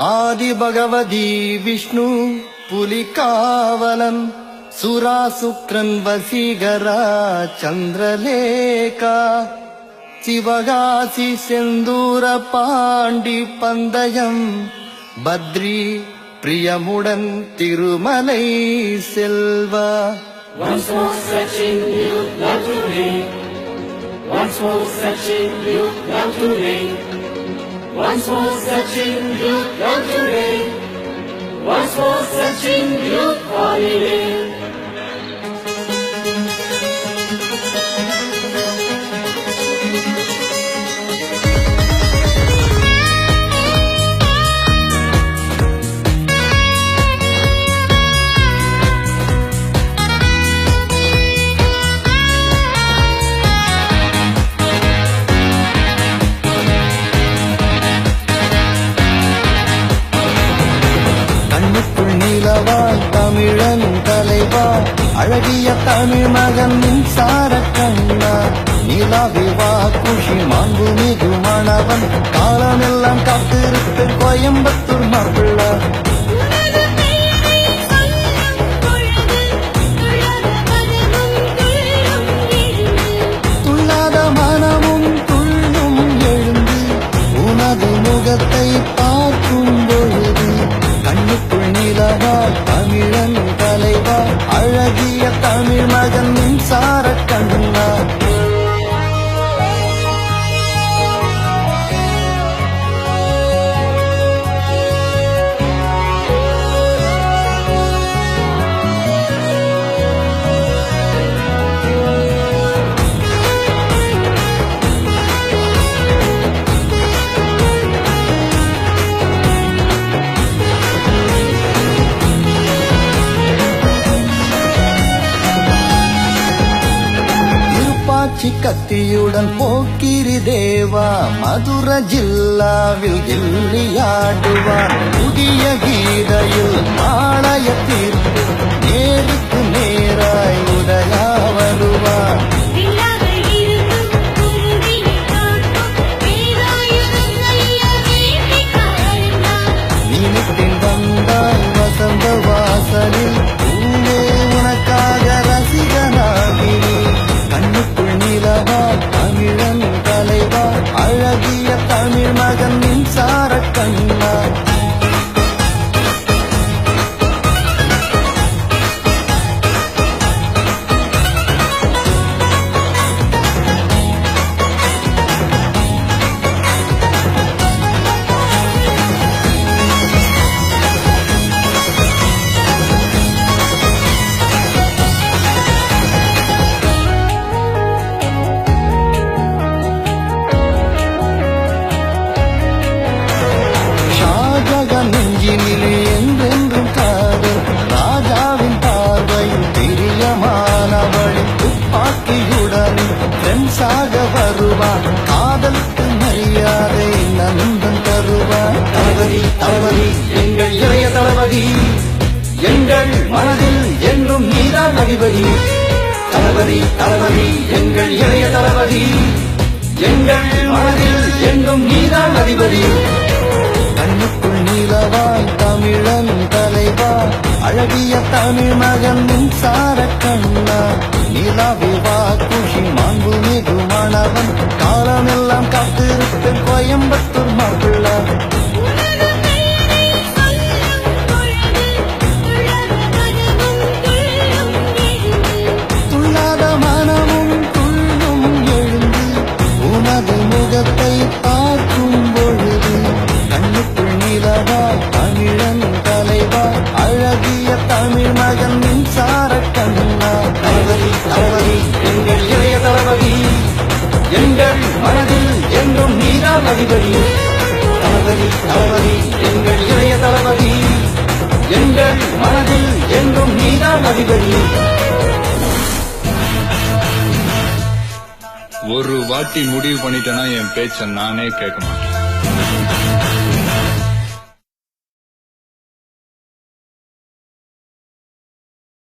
ஆதி பகவதி விஷ்ணு புலிகாவலன் சுரா சுக்ரன் வசீகரா சந்திரலேகா சிவகாசி செந்தூர பாண்டி பந்தயம் பத்ரி பிரியமுடன் Thirumalai Selva. Once more searching, you'd love to read. Once more searching, you'd love to read. Once more searching, you'd love to read. Once more searching, you'd fall in. தமிழன் தலைவா அழகிய தமிழ் மகன் மின்சார கண்ணா நிலாவிவா குஷி மாண்பு மிகு மாணவன் காலமெல்லாம் காத்திருப்பு கோயம்புத்தூர் மாப்பிள்ள. துள்ளாத மனமும் துள்ளும் எழுந்து உனது முகத்தை பார்க்கும் பொழுது கண்ணுக்குள் நிலவா தமிழன் தலைவா அழகிய தமிழ் மகன் மின்சார கண்ணா. கத்தியுடன் போக்கிரி தேவா மதுர ஜில்லாவில் கில்லியாடுவார் புதிய கீதையில் நாளைய தீர்ப்பு நேருக்கு நேராய் உதயா வருவார். நீனத்தின் வந்தாய் வசந்த வாசலில் பூவே உனக்காக ரசிகனாகினி கண்ணுக்குள் நிலவா தமிழன் தலைவா அழகிய தமிழ் மகன் மின்சார கண்ணா. என்றென்றும் காதல் ராஜாவின் பார்வையில் பிரியமானவளின் துப்பாக்கியுடன் ஃப்ரெண்ட்ஸாக வருவான் காதலுக்கு மரியாதை நண்பன் தருவான். தளபதி தளபதி எங்கள் இளைய தளபதி எங்கள் மனதில் என்றும் நீதான் அதிபதி. தளபதி தளபதி எங்கள் இளைய தளபதி எங்கள் மனதில் என்றும் நீதான் அதிபதி. கண்ணுக்குள் நீலவாய் தமிழன் தலைவா அழகிய தமிழ் மகன் மின்சார கண்ணா நிலாவிவா குஷி மாண்பு மிகு மாணவன் காலமெல்லாம் காத்திருப்பேன் கோயம்புத்தூர் மாப்பிள்ள. துள்ளாத மனமும் துள்ளும் எழுந்து உனது முகத்தை பார்க்கும் பொழுது கண்ணுக்குள் நிலவா தமிழன் தலைவா அழகிய தமிழ் மகன் மின்சார கண்ணா. தளபதி தளபதி எங்கள் இளைய தளபதி எங்கள் மனதில் என்றும் நீதான் அதிபதி. தளபதி தளபதி எங்கள் இளைய தளபதி எங்கள் மனதில் என்றும் நீதான் அதிபதி. ஒரு வாட்டி முடிவு பண்ணிட்டேன்னா என் பேச்ச நானே கேட்க மாட்டேன்.